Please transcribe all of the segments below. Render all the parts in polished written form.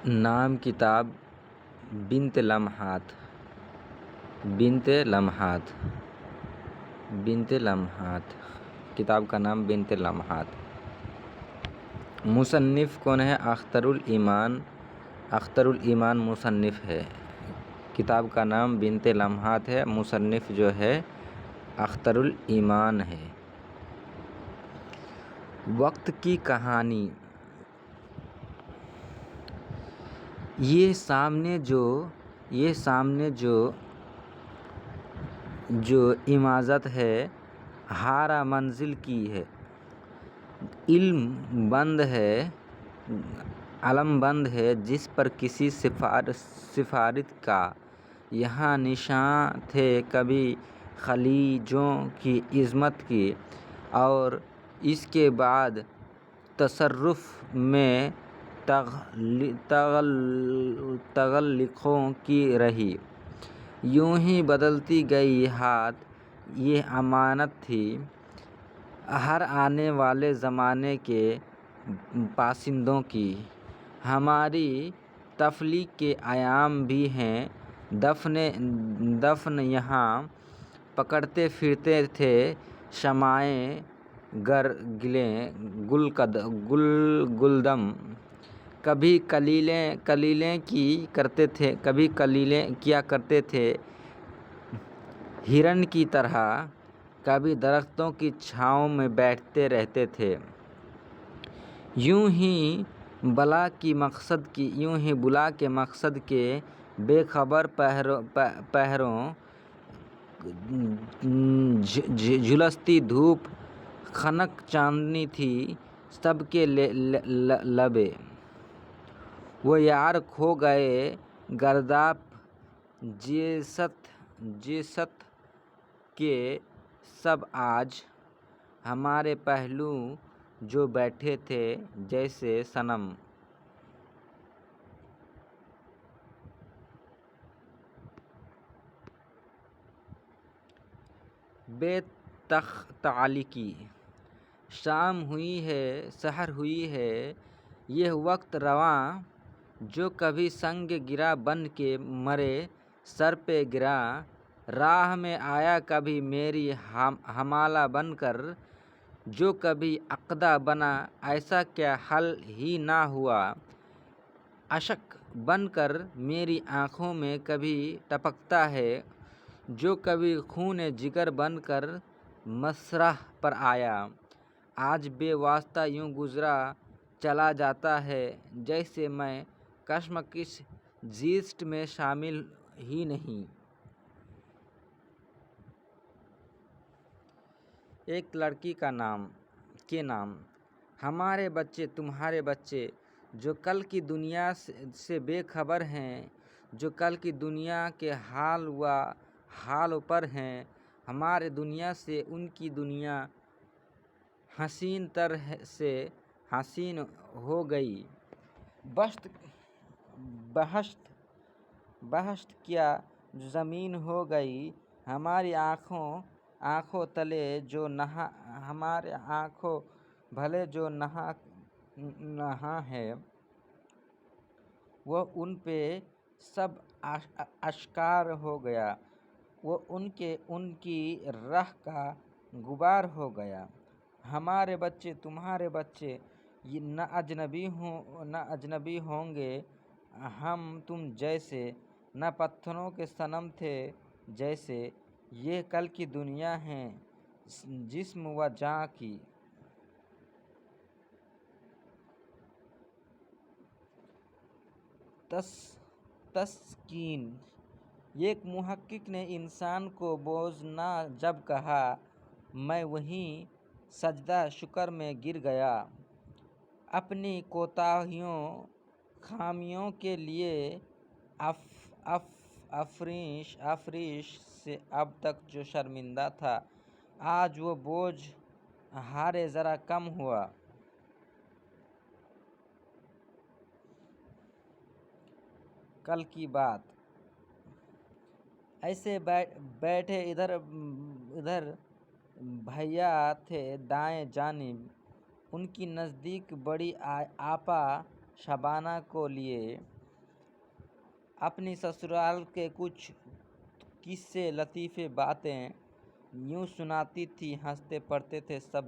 نام کتاب بنت لمحات بنت لمحات بنت لمحات کتاب کا نام بنت لمحات۔ مصنف کون ہے؟ اختر الایمان مصنف ہے۔ کتاب کا نام بنت لمحات ہے، مصنف جو ہے اختر الایمان ہے۔ وقت کی کہانی۔ یہ سامنے جو عمارت ہے ہارا منزل کی ہے، علم بند ہے جس پر کسی سفارت کا یہاں نشاں تھے، کبھی خلیجوں کی عظمت کی اور اس کے بعد تصرف میں تغلقوں کی رہی، یوں ہی بدلتی گئی حالت یہ امانت تھی ہر آنے والے زمانے کے باشندوں کی۔ ہماری تفلیق کے ایام بھی ہیں، دفن یہاں پکڑتے پھرتے تھے شمعیں گلدم، کبھی کلیلیں کیا کرتے تھے ہرن کی طرح، کبھی درختوں کی چھاؤں میں بیٹھتے رہتے تھے، یوں ہی بلا کے مقصد کے بے خبر پہروں، جھلستی دھوپ خنک چاندنی تھی سب کے لبے، وہ یار کھو گئے گرداب جیست کے سب آج، ہمارے پہلو جو بیٹھے تھے جیسے صنم۔ بے تعلقی۔ شام ہوئی ہے، سحر ہوئی ہے، یہ وقت رواں جو کبھی سنگ گرا بن کے مرے سر پہ گرا، راہ میں آیا کبھی میری حمالہ بن کر، جو کبھی عقدہ بنا ایسا کیا حل ہی نہ ہوا، اشک بن کر میری آنکھوں میں کبھی ٹپکتا ہے، جو کبھی خون جگر بن کر مسرح پر آیا، آج بے واسطہ یوں گزرا چلا جاتا ہے جیسے میں کشمکش زیست میں شامل ہی نہیں۔ ایک لڑکی کے نام۔ ہمارے بچے، تمہارے بچے، جو کل کی دنیا سے بے خبر ہیں، جو کل کی دنیا کے حال پر ہیں، ہماری دنیا سے ان کی دنیا حسین تر سے حسین ہو گئی، بہشت کیا زمین ہو گئی، ہماری آنکھوں تلے جو نہاں ہے، وہ ان پہ سب اشکار ہو گیا، وہ ان کی راہ کا غبار ہو گیا۔ ہمارے بچے، تمہارے بچے، نہ اجنبی ہوں گے ہم تم جیسے، نہ پتھروں کے صنم تھے جیسے، یہ کل کی دنیا ہے جسم و جاں کی۔ تسکین۔ ایک محقق نے انسان کو بوزنا جب کہا، میں وہیں سجدہ شکر میں گر گیا، اپنی کوتاہیوں خامیوں کے لیے افریش سے اب تک جو شرمندہ تھا، آج وہ بوجھ ہارے ذرا کم ہوا۔ کل کی بات۔ ایسے بیٹھے ادھر بھیا تھے دائیں جانب، ان کی نزدیک بڑی آپا شبانہ کو لیے اپنی سسرال کے کچھ قصے لطیفے باتیں یوں سناتی تھی، ہنستے پڑھتے تھے سب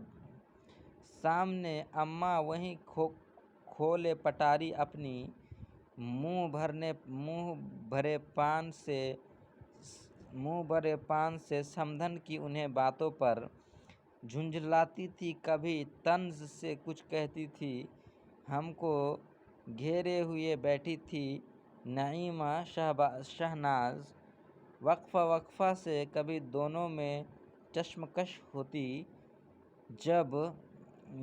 سامنے۔ اماں وہیں کھولے پٹاری اپنی، منہ بھرے پان سے سمدھن کی انہیں باتوں پر جھنجھلاتی تھی، کبھی طنز سے کچھ کہتی تھی۔ ہم کو گھیرے ہوئے بیٹھی تھی نعیمہ شہناز، وقفہ وقفہ سے کبھی دونوں میں کشمکش ہوتی،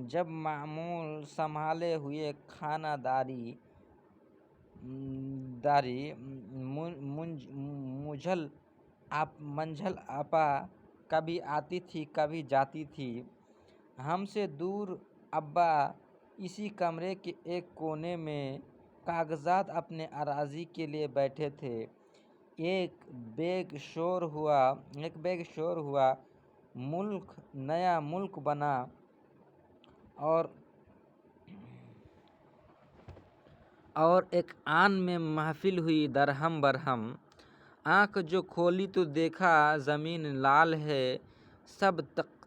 جب معمول سنبھالے ہوئے خانہ داری منجھل آپا کبھی آتی تھی کبھی جاتی تھی۔ ہم سے دور ابا اسی کمرے کے ایک کونے میں کاغذات اپنے اراضی کے لیے بیٹھے تھے۔ ایک بیگ شور ہوا، نیا ملک بنا اور ایک آن میں محفل ہوئی درہم برہم۔ آنکھ جو کھولی تو دیکھا زمین لال ہے، سب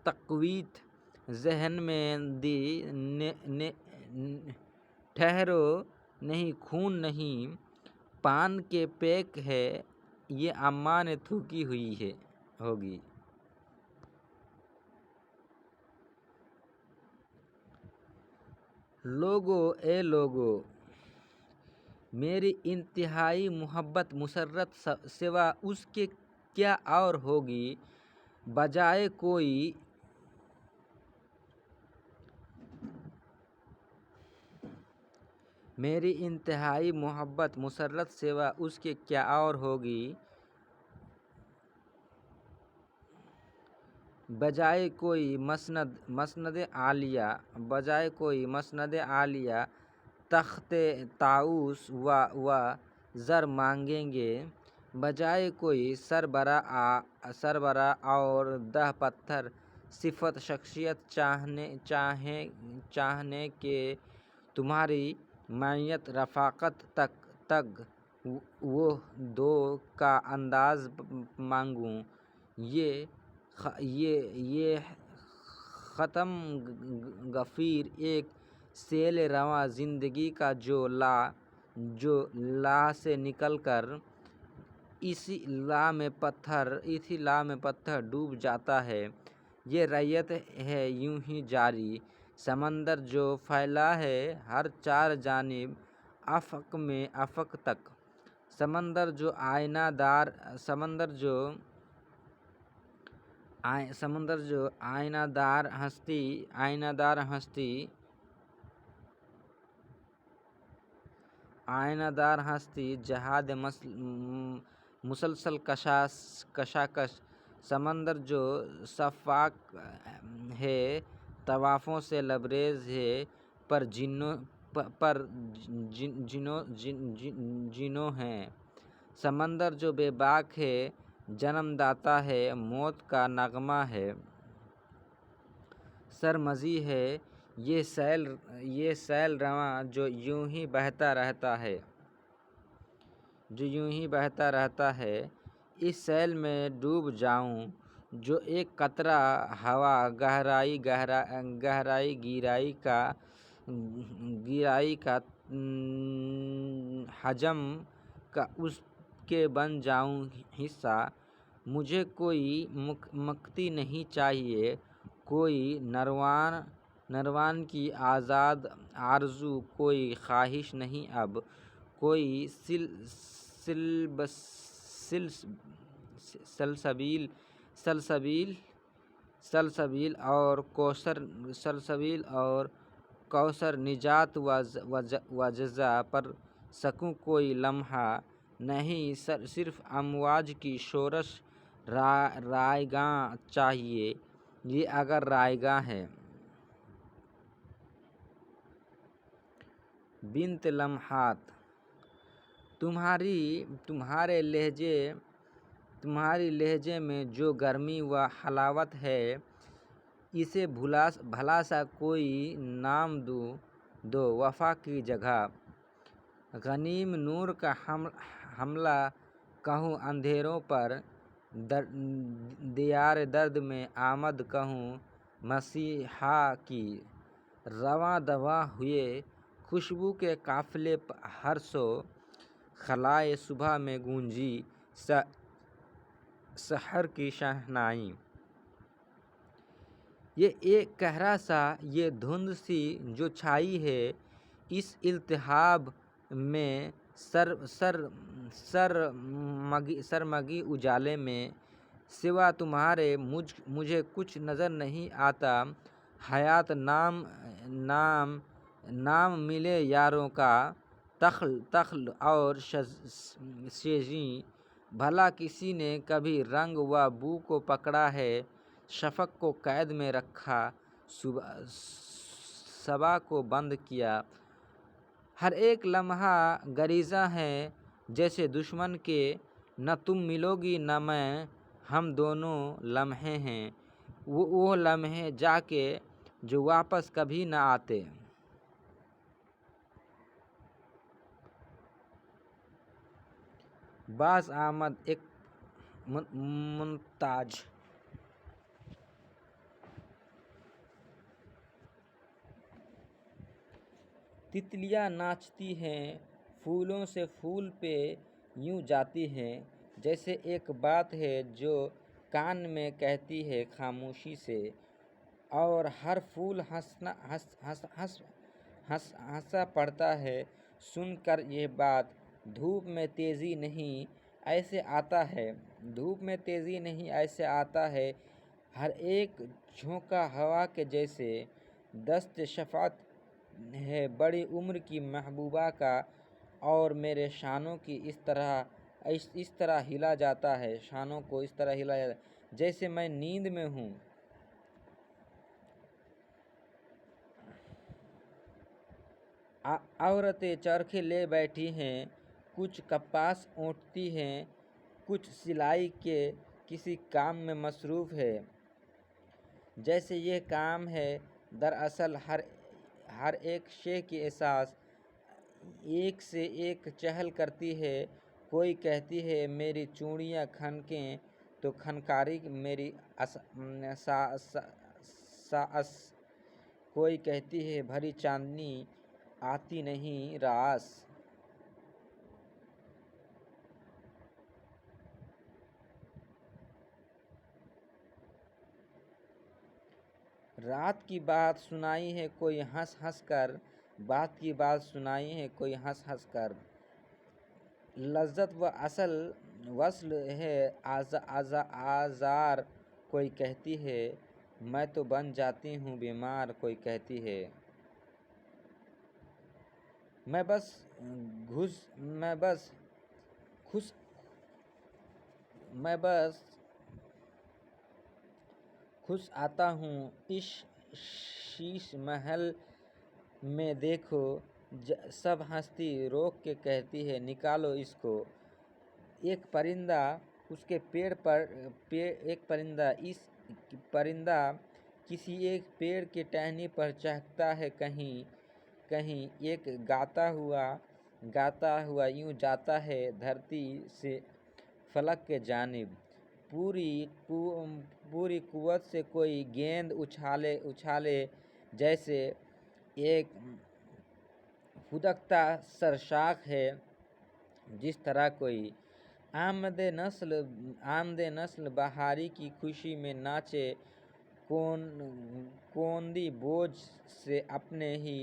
تقویت ذہن میں دی۔ ٹھہرو، نہیں خون نہیں، پان کے پیک ہے، یہ اماں نے تھوکی ہوئی ہوگی۔ لوگو اے لوگو، میری انتہائی محبت مسرت سوا اس کے کیا اور ہوگی، بجائے کوئی میری انتہائی محبت مسرت سوا اس کے کیا اور ہوگی، بجائے کوئی مسند عالیہ، تخت طاؤس و زر مانگیں گے، بجائے کوئی سربراہ اور 10 پتھر صفت شخصیت چاہنے کے تمہاری معیت رفاقت تگ وہ دو کا انداز مانگوں، یہ ختم غفیر ایک سیل رواں زندگی کا جو لا سے نکل کر اسی لا میں پتھر ڈوب جاتا ہے، یہ ریت ہے یوں ہی جاری، سمندر جو پھیلا ہے ہر چار جانب افق تک، سمندر جو آئینہ دار ہستی، جہاد مسلسل کشاکش، سمندر جو سفاک ہے طوافوں سے لبریز ہے، پر جنوں ہیں، سمندر جو بے باک ہے، جنم داتا ہے، موت کا نغمہ ہے، سرمزی ہے یہ سیل رواں جو یوں ہی بہتا رہتا ہے، اس سیل میں ڈوب جاؤں جو ایک قطرہ ہوا، گہرائی گیرائی کا حجم کا اس کے بن جاؤں حصہ، مجھے کوئی مکتی نہیں چاہیے، کوئی نروان کی آزاد آرزو، کوئی خواہش نہیں اب، کوئی سلسبیل اور کوثر، نجات و جزا پر سکوں کوئی لمحہ نہیں، صرف امواج کی شورش رائگاں چاہیے، یہ اگر رائگاں ہے۔ بنت لمحات، تمہارے لہجے میں جو گرمی و حلاوت ہے، اسے بھلا سا کوئی نام دو وفا کی جگہ، غنیم نور کا حملہ کہوں اندھیروں پر، دیار درد میں آمد کہوں مسیحا کی، رواں دواں ہوئے خوشبو کے قافلے ہر سو، خلائے صبح میں گونجی سحر کی شہنائی۔ یہ ایک قہرا سا، یہ دھند سی جو چھائی ہے اس التہاب میں، سرمگی اجالے میں، سوا تمہارے مجھے کچھ نظر نہیں آتا، حیات نام ملے یاروں کا، تخل اور شیزیں، بھلا کسی نے کبھی رنگ و بو کو پکڑا ہے، شفق کو قید میں رکھا، صبا کو بند کیا، ہر ایک لمحہ گریزاں ہے جیسے دشمن کے، نہ تم ملو گی نہ میں، ہم دونوں لمحے ہیں، وہ لمحے جا کے جو واپس کبھی نہ آتے۔ باز آمد ایک مونتاج تتلیاں ناچتی ہیں، پھولوں سے پھول پہ یوں جاتی ہیں، جیسے ایک بات ہے جو کان میں کہتی ہے خاموشی سے، اور ہر پھول ہنسا پڑتا ہے سن کر یہ بات، دھوپ میں تیزی نہیں ایسے آتا ہے، ہر ایک جھونکا ہوا کے جیسے، دست شفاعت ہے بڑی عمر کی محبوبہ کا، اور میرے شانوں کی اس طرح ہلا جاتا ہے، شانوں کو اس طرح ہلا جاتا ہے جیسے میں نیند میں ہوں۔ عورتیں چرخے لے بیٹھی ہیں، کچھ کپاس اونٹتی ہیں، کچھ سلائی کے کسی کام میں مصروف ہے، جیسے یہ کام ہے دراصل ہر ایک شے کی اساس ایک سے ایک چہل کرتی ہے، کوئی کہتی ہے میری چوڑیاں کھنکیں تو کھنکاری میری ساس، کوئی کہتی ہے بھری چاندنی آتی نہیں راس۔ رات کی بات سنائی ہے کوئی ہنس ہنس کر، بات کی بات سنائی ہے کوئی ہنس ہنس کر، لذت و اصل وصل ہے آزار، کوئی کہتی ہے میں تو بن جاتی ہوں بیمار، کوئی کہتی ہے میں بس خوش آتا ہوں اس شیش محل میں، دیکھو سب ہستی روک کے کہتی ہے نکالو اس کو، ایک پرندہ کسی ایک پیڑ کی ٹہنی پر چہکتا ہے کہیں ایک گاتا ہوا یوں جاتا ہے دھرتی سے فلک کے جانب، پوری قوت سے کوئی گیند اچھالے جیسے، ایک پھدکتا سرشاخ ہے جس طرح کوئی آمد نسل بہاری کی خوشی میں ناچے، کوندی بوجھ سے اپنے ہی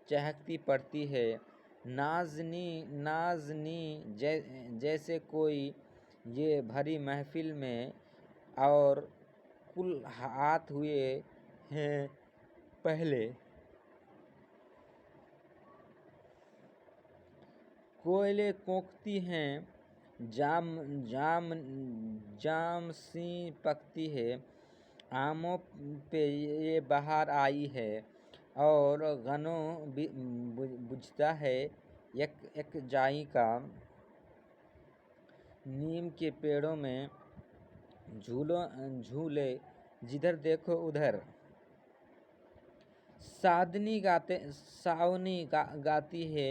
چہکتی پڑتی ہے، نازنی جیسے کوئی یہ بھری محفل میں، اور کل ہاتھ ہوئے ہیں پہلے، کوئلیں کونپتی ہیں جام سی پکتی ہے، آموں پہ یہ بہار آئی ہے، اور گنوں بجھتا ہے یک جائی کا، نیم کے پیڑوں میں جھولے جدھر دیکھو ادھر، ساونی گاتی ہے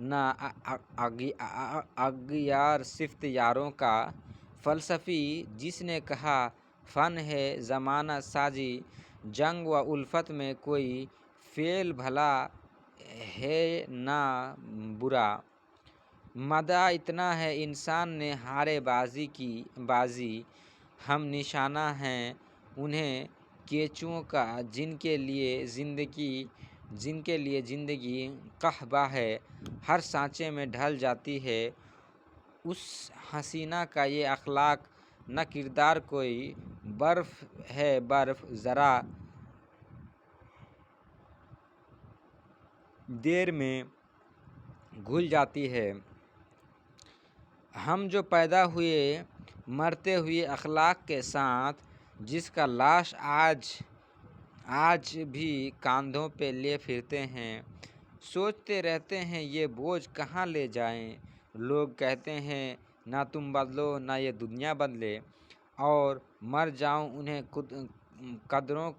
نہ اغیار صفت یاروں کا فلسفی جس نے کہا فن ہے زمانہ سازی، جنگ و الفت میں کوئی فعل بھلا ہے نہ برا، مدعا اتنا ہے انسان نے ہارے بازی، ہم نشانہ ہیں انہیں کیچوؤں کا جن کے لیے زندگی قحبہ ہے، ہر سانچے میں ڈھل جاتی ہے اس حسینہ کا یہ اخلاق، نہ کردار کوئی برف ہے برف ذرا دیر میں گھل جاتی ہے، ہم جو پیدا ہوئے مرتے ہوئے اخلاق کے ساتھ، جس کا لاش آج بھی کاندھوں پہ لے پھرتے ہیں، سوچتے رہتے ہیں یہ بوجھ کہاں لے جائیں، لوگ کہتے ہیں نہ تم بدلو نہ یہ دنیا بدلے، اور مر جاؤں انہیں قدروں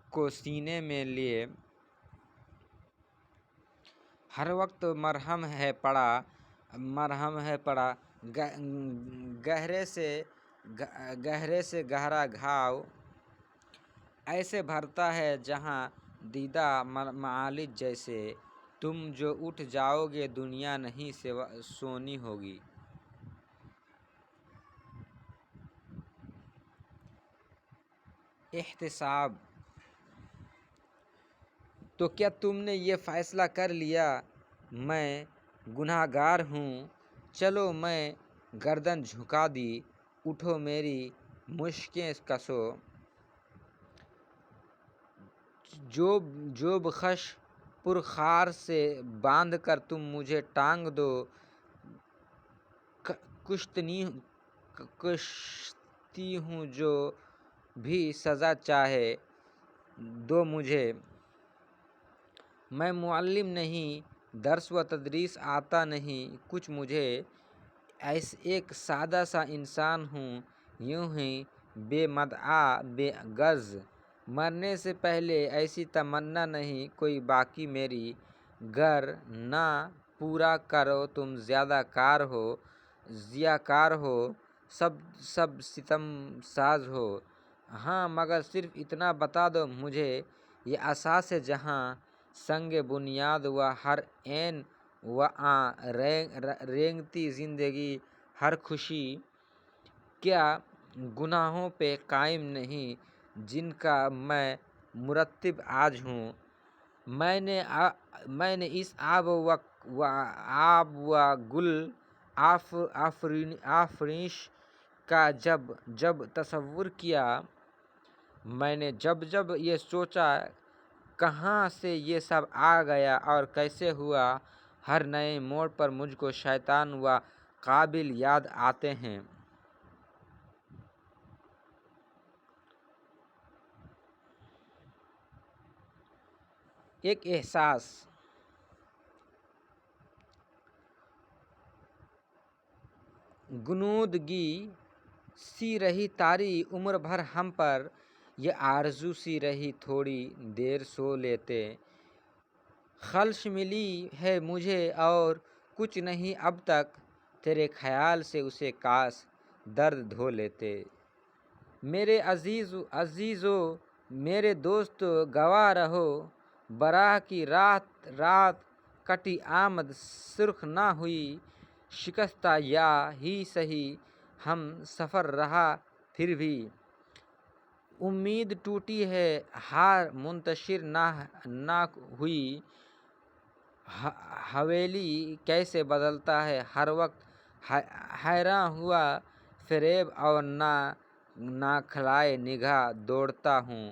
کو سینے میں لیے، ہر وقت مرہم ہے پڑا گہرے سے گہرا گھاؤ ایسے بھرتا ہے جہاں دیدہ معالج جیسے، تم جو اٹھ جاؤ گے دنیا نہیں سونی ہوگی۔ احتساب۔ تو کیا تم نے یہ فیصلہ کر لیا میں گنہگار ہوں، چلو میں گردن جھکا دی، اٹھو میری مشقیں کسو، جو بخش پرخار سے باندھ کر تم مجھے ٹانگ دو، کشتی ہوں جو بھی سزا چاہے دو مجھے، میں معلم نہیں درس و تدریس آتا نہیں کچھ مجھے، ایک سادہ سا انسان ہوں یوں ہی بے مدعا بے غرض، مرنے سے پہلے ایسی تمنا نہیں کوئی باقی میری، گر نہ پورا کرو تم ضیاء کار ہو سب ستم ساز ہو، ہاں مگر صرف اتنا بتا دو مجھے یہ اساس جہاں، سنگ بنیاد و ہر عین و آں رینگتی زندگی ہر خوشی، کیا گناہوں پہ قائم نہیں جن کا میں مرتب آج ہوں، میں نے اس آب و گل آفرینش کا جب تصور کیا، میں نے جب یہ سوچا کہاں سے یہ سب آ گیا اور کیسے ہوا، ہر نئے موڑ پر مجھ کو شیطان و قابل یاد آتے ہیں۔ ایک احساس، غنودگی سی رہی طاری عمر بھر ہم پر، یہ آرزو سی رہی تھوڑی دیر سو لیتے، خلش ملی ہے مجھے اور کچھ نہیں اب تک، تیرے خیال سے اسے کاش درد دھو لیتے، میرے عزیزو میرے دوست گواہ رہو، براہ کی رات کٹی آمد سرخ نہ ہوئی، شکستہ یا ہی سہی ہم سفر رہا پھر بھی، امید ٹوٹی ہے ہار منتشر نہ ہوئی، حویلی کیسے بدلتا ہے ہر وقت، حیراں ہوا فریب اور نہ کھلائے نگاہ دوڑتا ہوں،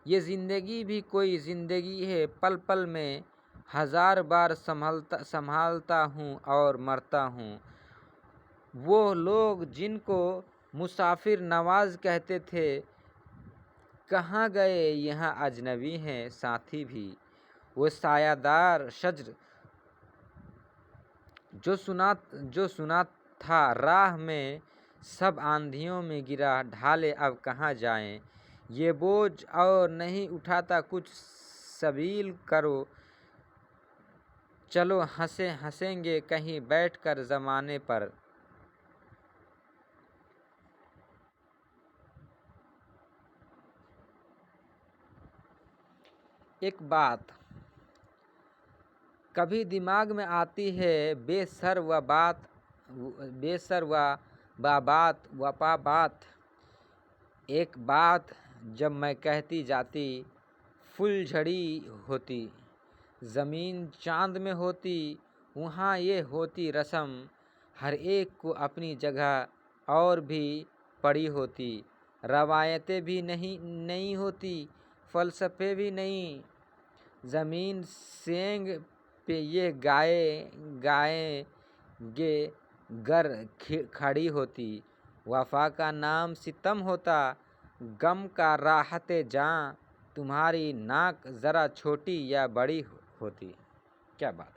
یہ زندگی بھی کوئی زندگی ہے پل پل میں ہزار بار سنبھالتا ہوں اور مرتا ہوں، وہ لوگ جن کو مسافر نواز کہتے تھے کہاں گئے یہاں اجنبی ہیں ساتھی بھی، وہ سایہ دار شجر جو سنا تھا راہ میں سب آندھیوں میں گرا، ڈھالے اب کہاں جائیں، یہ بوجھ اور نہیں اٹھاتا کچھ سبیل کرو، چلو ہنسیں گے کہیں بیٹھ کر زمانے پر۔ ایک بات کبھی دماغ میں آتی ہے، بے سر و پا بات، ایک بات جب میں کہتی جاتی پھول جھڑی ہوتی، زمین چاند میں ہوتی، وہاں یہ ہوتی رسم، ہر ایک کو اپنی جگہ اور بھی پڑی ہوتی، روایتیں بھی نہیں ہوتی، فلسفے بھی نہیں، زمین سینگ پہ یہ گائے گے گر کھڑی ہوتی، وفا کا نام ستم ہوتا، غم کا راحت جاں، تمہاری ناک ذرا چھوٹی یا بڑی ہوتی۔ کیا بات ہے!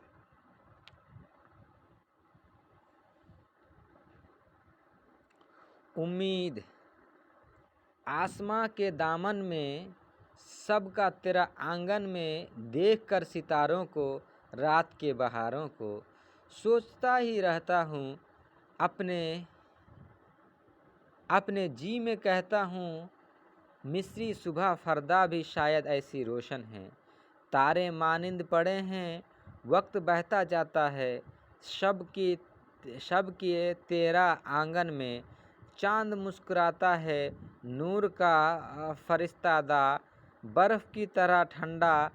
امید آسماں کے دامن میں، سب کا تیرا آنگن میں، دیکھ کر ستاروں کو، رات کے بہاروں کو، سوچتا ہی رہتا ہوں، اپنے جی میں کہتا ہوں، مصری صبح فردا بھی شاید ایسی روشن ہے، تارے مانند پڑے ہیں، وقت بہتا جاتا ہے، شب کے تیرا آنگن میں، چاند مسکراتا ہے، نور کا فرستادہ، برف کی طرح ٹھنڈا،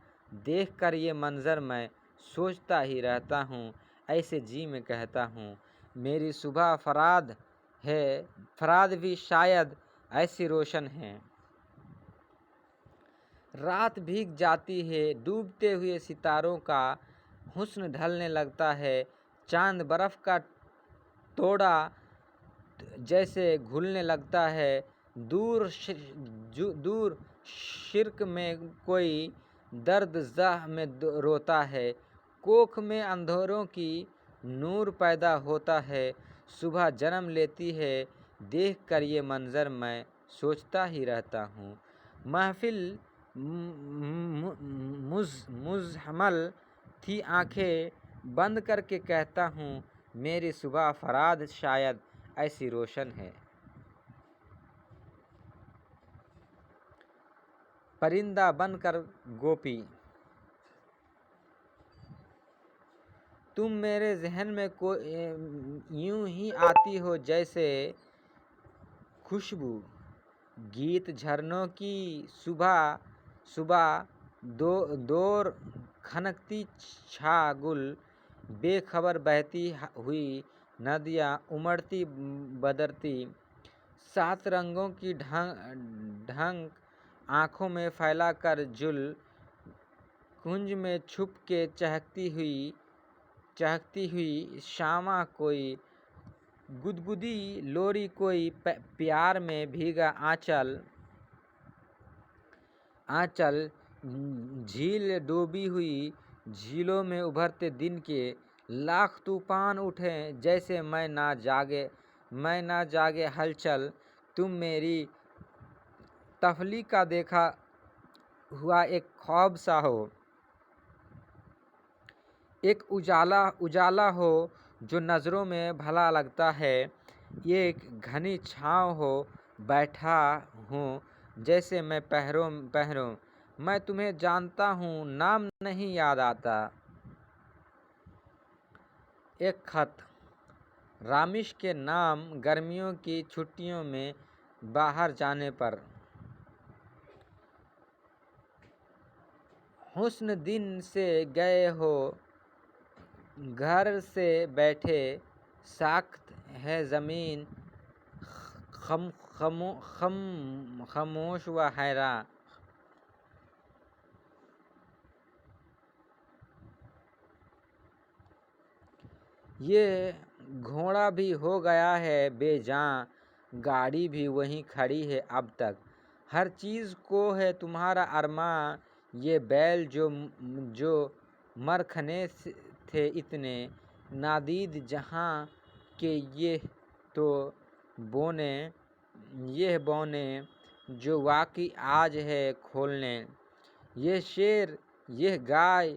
دیکھ کر یہ منظر میں سوچتا ہی رہتا ہوں، ایسے جی میں کہتا ہوں، میری صبح فراد بھی شاید ایسی روشن ہے۔ رات بھیگ جاتی ہے، ڈوبتے ہوئے ستاروں کا حسن ڈھلنے لگتا ہے، چاند برف کا توڑا جیسے گھلنے لگتا ہے، دور شرق میں کوئی درد زہ میں روتا ہے، کوکھ میں اندھیروں کی نور پیدا ہوتا ہے، صبح جنم لیتی ہے، دیکھ کر یہ منظر میں سوچتا ہی رہتا ہوں، محفل مزمل تھی آنکھیں بند کر کے کہتا ہوں، میری صبح فراد شاید ایسی روشن ہے۔ پرندہ بن کر گوپی تم میرے ذہن میں یوں ہی آتی ہو جیسے خوشبو، گیت جھرنوں کی، صبح دور کھنکتی چھا گل، بے خبر بہتی ہوئی ندیاں، امڑتی بدرتی، 7 رنگوں کی ڈھنگ آنکھوں میں پھیلا کر جل، کنج میں چھپ کے چہکتی ہوئی شاماں، کوئی گدگدی لوری، کوئی پیار میں بھیگا آنچل، جھیل ڈوبی ہوئی، جھیلوں میں ابھرتے دن کے لاکھ طوفان اٹھیں، جیسے میں نہ جاگے ہلچل، تم میری تفلیح کا دیکھا ہوا ایک خواب سا ہو، ایک اجالا ہو جو نظروں میں بھلا لگتا ہے، ایک گھنی چھاؤں ہو، بیٹھا ہوں جیسے میں پہروں، میں تمہیں جانتا ہوں، نام نہیں یاد آتا۔ ایک خط رامیش کے نام، گرمیوں کی چھٹیوں میں باہر جانے پر، حسن دن سے گئے ہو، گھر سے بیٹھے، ساکت ہے زمین، خاموش و حیراں، یہ گھوڑا بھی ہو گیا ہے بے جاں، گاڑی بھی وہیں کھڑی ہے اب تک، ہر چیز کو ہے تمہارا ارماں، یہ بیل جو مرکھنے تھے اتنے نادید جہاں کے، یہ تو بونے جو واقعی آج ہے کھولنے، یہ شیر یہ گائے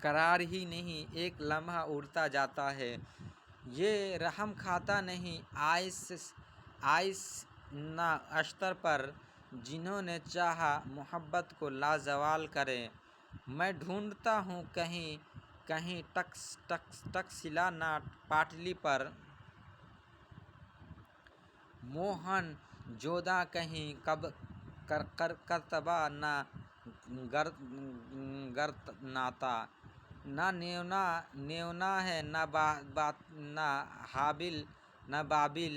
قرار ہی نہیں، ایک لمحہ اڑتا جاتا ہے۔ یہ رحم کھاتا نہیں آئینہ اشتر پر، جنہوں نے چاہا محبت کو لازوال کرے۔ میں ڈھونڈتا ہوں کہیں ٹکسلا نہ پاٹلی پر، موہن جوداں کہیں کرتبہ نہ گرناتا۔ نہ نیونا ہے نہ بابل،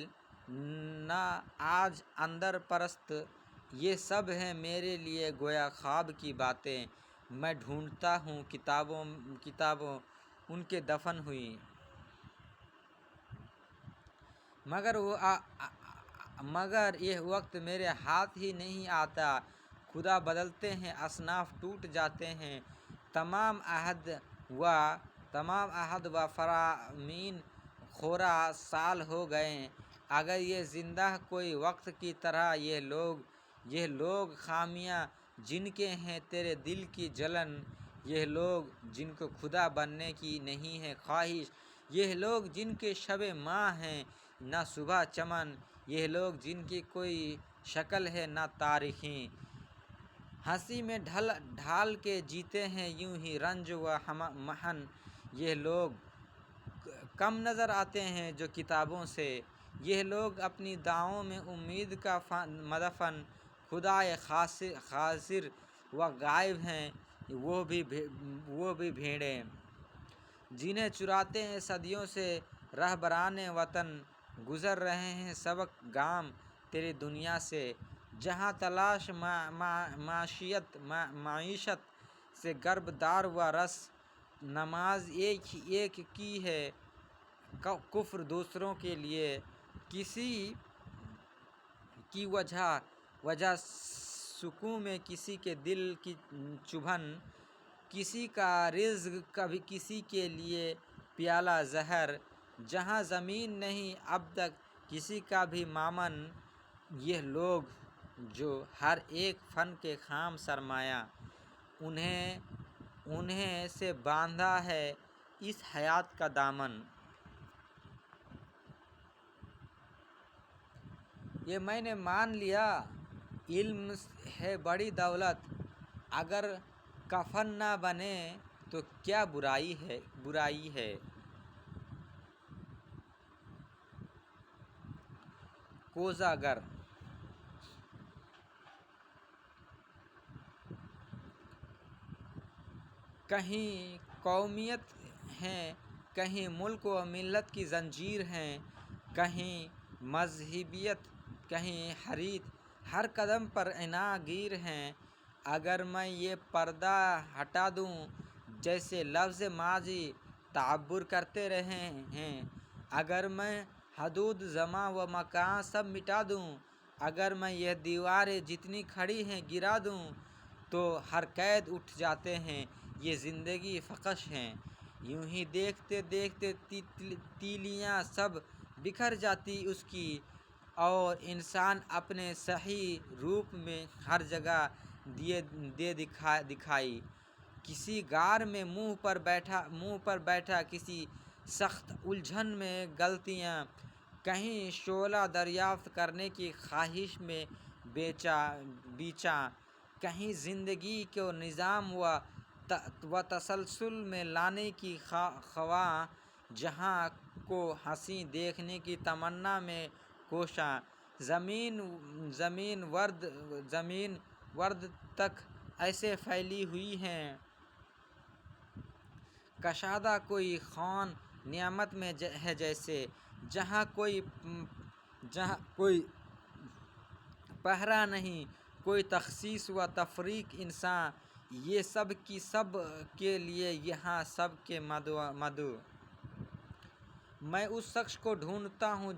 نہ آج اندر پرست، یہ سب ہیں میرے لیے گویا خواب کی باتیں۔ میں ڈھونڈتا ہوں کتابوں ان کے دفن ہوئی، مگر یہ وقت میرے ہاتھ ہی نہیں آتا۔ خدا بدلتے ہیں، اصناف ٹوٹ جاتے ہیں، تمام عہد و فرامین خورا سال ہو گئے۔ اگر یہ زندہ کوئی وقت کی طرح، یہ لوگ خامیاں جن کے ہیں تیرے دل کی جلن، یہ لوگ جن کو خدا بننے کی نہیں ہے خواہش، یہ لوگ جن کے شب ماہ ہے نہ صبح چمن، یہ لوگ جن کی کوئی شکل ہے نہ تاریخیں، ہنسی میں ڈھال کے جیتے ہیں یوں ہی رنج و محن، یہ لوگ کم نظر آتے ہیں جو کتابوں سے، یہ لوگ اپنی دعاؤں میں امید کا مدفن، خدائے حاضر و غائب ہیں وہ بھی بھیڑیں، جنہیں چراتے ہیں صدیوں سے رہبران وطن، گزر رہے ہیں سبک گام تیری دنیا سے، جہاں تلاش معیشت سے گربدار و رس، نماز ایک کی ہے کفر دوسروں کے لیے، کسی کی وجہ سکون میں کسی کے دل کی چبھن، کسی کا رزق کبھی کسی کے لیے پیالہ زہر، جہاں زمین نہیں اب تک کسی کا بھی مامن، یہ لوگ جو ہر ایک فن کے خام سرمایہ، انہیں سے باندھا ہے اس حیات کا دامن۔ یہ میں نے مان لیا، علم ہے بڑی دولت، اگر کفن نہ بنے تو کیا برائی ہے۔ کوزہ گر کہیں قومیت ہے، کہیں ملک و ملت کی زنجیر ہے، کہیں مذہبیت کہیں حریت، ہر قدم پر عناں گیر ہیں، اگر میں یہ پردہ ہٹا دوں جیسے لفظ ماضی تعبر کرتے رہے ہیں، اگر میں حدود زمان و مکان سب مٹا دوں، اگر میں یہ دیواریں جتنی کھڑی ہیں گرا دوں، تو ہر قید اٹھ جاتے ہیں، یہ زندگی فحش ہے، یوں ہی دیکھتے دیکھتے تیلیاں سب بکھر جاتی اس کی، اور انسان اپنے صحیح روپ میں ہر جگہ دے دکھائی، کسی غار میں منہ پر بیٹھا، کسی سخت الجھن میں غلطیاں، کہیں شعلہ دریافت کرنے کی خواہش میں بیچا، کہیں زندگی کو نظام و تسلسل میں لانے کی خواہاں، جہاں کو حسین دیکھنے کی تمنا میں کوشاں، زمین ورد تک ایسے پھیلی ہوئی ہے، کشادہ کوئی خان نعمت میں ہے جیسے، جہاں کوئی پہرا نہیں، کوئی تخصیص و تفریق، انسان یہ سب کی سب کے لیے یہاں سب کے مدعو۔ میں اس شخص کو ڈھونڈتا ہوں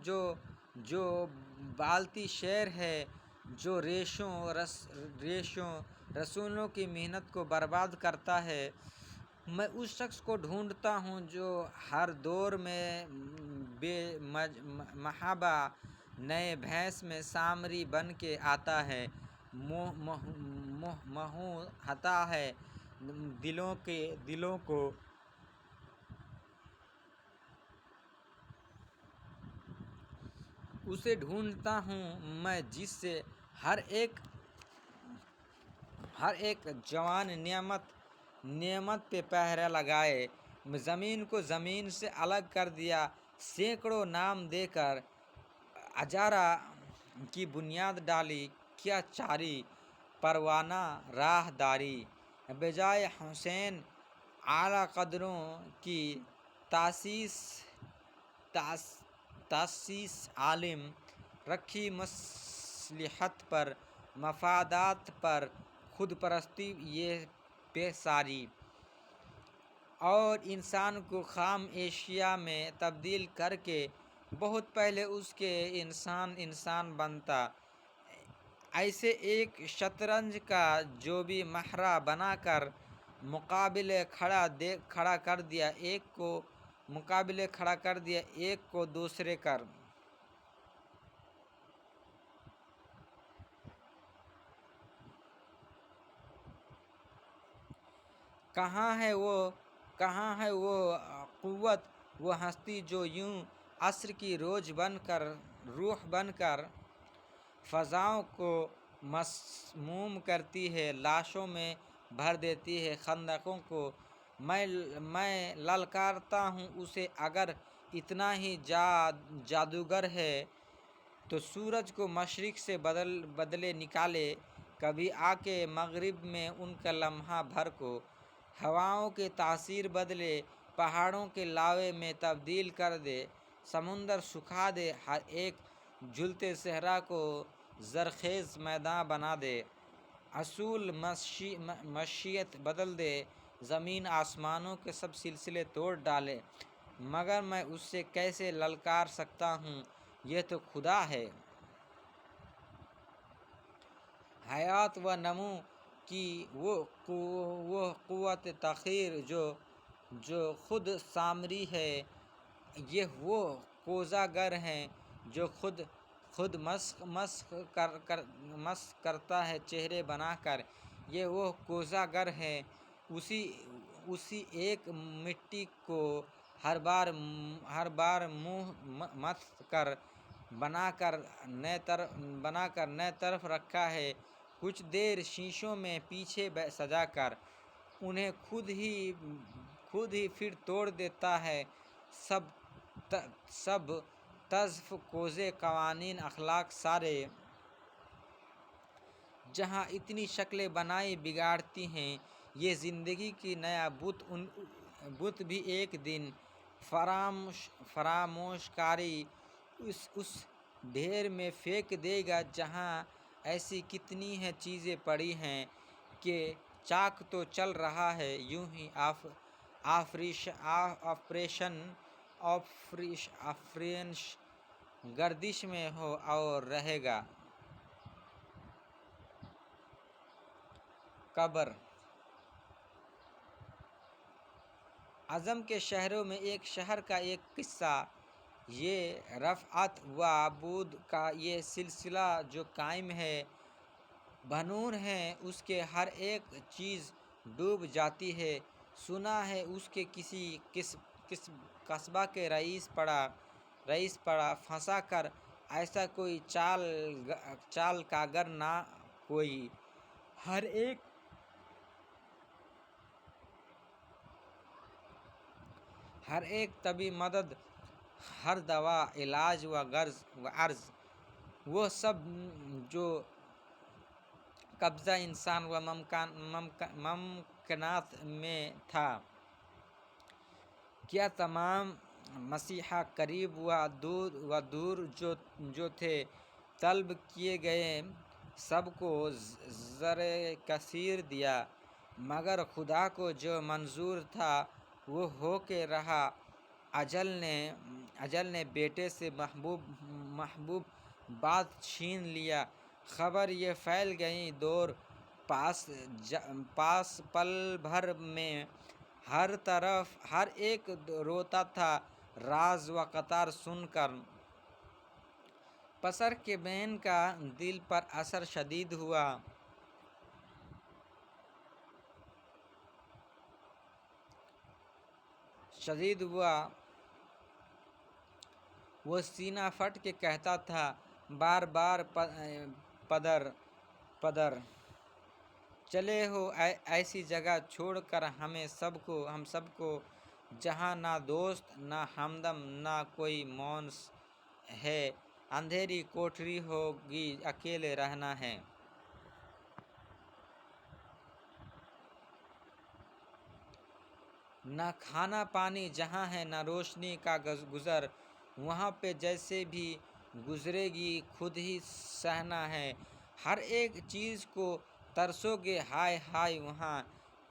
جو بالتی شعر ہے، جو ریشوں رسولوں کی محنت کو برباد کرتا ہے، میں اس شخص کو ڈھونڈتا ہوں جو ہر دور میں بے محابہ نئے بھیس میں سامری بن کے آتا ہے، محو ہتا ہے دلوں کو اسے ڈھونڈتا ہوں میں جس سے ہر ایک جوان نعمت پہ پہرا لگائے۔ زمین کو زمین سے الگ کر دیا، سینکڑوں نام دے کر اجارہ کی بنیاد ڈالی، کیا چاری پروانہ راہ داری، بجائے حسین اعلیٰ قدروں کی تاسیس عالم رکھی، مصلحت پر مفادات پر خود پرستی یہ بے ساری، اور انسان کو خام اشیاء میں تبدیل کر کے بہت پہلے اس کے انسان بنتا۔ ایسے ایک شطرنج کا جو بھی مہرہ بنا کر مقابلے کھڑا کر دیا ایک کو دوسرے کر۔ کہاں ہے وہ قوت، وہ ہستی جو یوں عصر کی روح بن کر فضاؤں کو مسموم کرتی ہے، لاشوں میں بھر دیتی ہے خندقوں کو۔ میں للکارتا ہوں اسے، اگر اتنا ہی جادوگر ہے تو سورج کو مشرق سے بدلے نکالے، کبھی آ کے مغرب میں ان کا لمحہ بھر کو ہواؤں کی تاثیر بدلے، پہاڑوں کے لاوے میں تبدیل کر دے، سمندر سکھا دے، ہر ایک جھلتے صحرا کو زرخیز میداں بنا دے، اصول معیشت بدل دے، زمین آسمانوں کے سب سلسلے توڑ ڈالے، مگر میں اس سے کیسے للکار سکتا ہوں، یہ تو خدا ہے۔ حیات و نمو کی وہ قوت تخیر جو خود سامری ہے، یہ وہ کوزہ گر ہے جو خود مسخ کرتا ہے چہرے بنا کر، یہ وہ کوزہ گر ہے، اسی ایک مٹی کو ہر بار منہ متھ کر بنا کر نئے طرف رکھا ہے، کچھ دیر شیشوں میں پیچھے سجا کر، انہیں خود ہی پھر توڑ دیتا ہے، سب تضف کوزے قوانین اخلاق سارے، جہاں اتنی شکلیں بنائی بگاڑتی ہیں یہ زندگی کی نیا بت بھی ایک دن فراموش کاری اس ڈھیر میں پھینک دے گا جہاں ایسی کتنی ہیں چیزیں پڑی ہیں کہ چاک تو چل رہا ہے یوں ہی آفریش گردش میں ہو اور رہے گا۔ قبر اعظم کے شہروں میں ایک شہر کا ایک قصہ، یہ رفعت و عبود کا یہ سلسلہ جو قائم ہے، بھنور ہے اس کے ہر ایک چیز ڈوب جاتی ہے، سنا ہے اس کے کسی قصبہ کے رئیس پڑا پھنسا کر، ایسا کوئی چال کاگر نہ کوئی، ہر ایک طبی مدد، ہر دوا علاج و عرض، وہ سب جو قبضہ انسان و ممکنات میں تھا، کیا تمام مسیحا قریب و دور جو تھے طلب کیے گئے، سب کو زرِ کثیر دیا، مگر خدا کو جو منظور تھا وہ ہو کے رہا، اجل نے بیٹے سے محبوب بات چھین لیا، خبر یہ پھیل گئی دور پاس پل بھر میں، ہر طرف ہر ایک روتا تھا راز و قطار سن کر، پسر کے بین کا دل پر اثر شدید ہوا، شدید ہوا وہ سینہ پھٹ کے کہتا تھا بار بار پدر پدر چلے ہو ایسی جگہ چھوڑ کر ہم سب کو جہاں نہ دوست نہ ہمدم نہ کوئی مونس ہے، اندھیری کوٹری ہوگی، اکیلے رہنا ہے۔ نہ کھانا پانی جہاں ہے، نہ روشنی کا گزر، وہاں پہ جیسے بھی گزرے گی خود ہی سہنا ہے۔ ہر ایک چیز کو ترسو گے، ہائے ہائے وہاں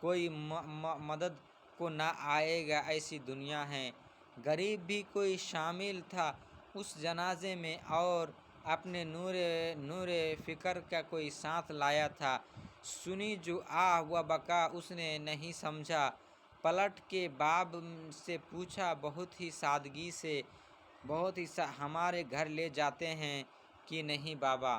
کوئی مدد کو نہ آئے گا، ایسی دنیا ہے۔ غریب بھی کوئی شامل تھا اس جنازے میں، اور اپنے نور فکر کا کوئی ساتھ لایا تھا۔ سنی جو آہ و بکا اس نے نہیں سمجھا، پلٹ کے باب سے پوچھا بہت ہی سادگی سے، ہمارے گھر لے جاتے ہیں کہ نہیں بابا؟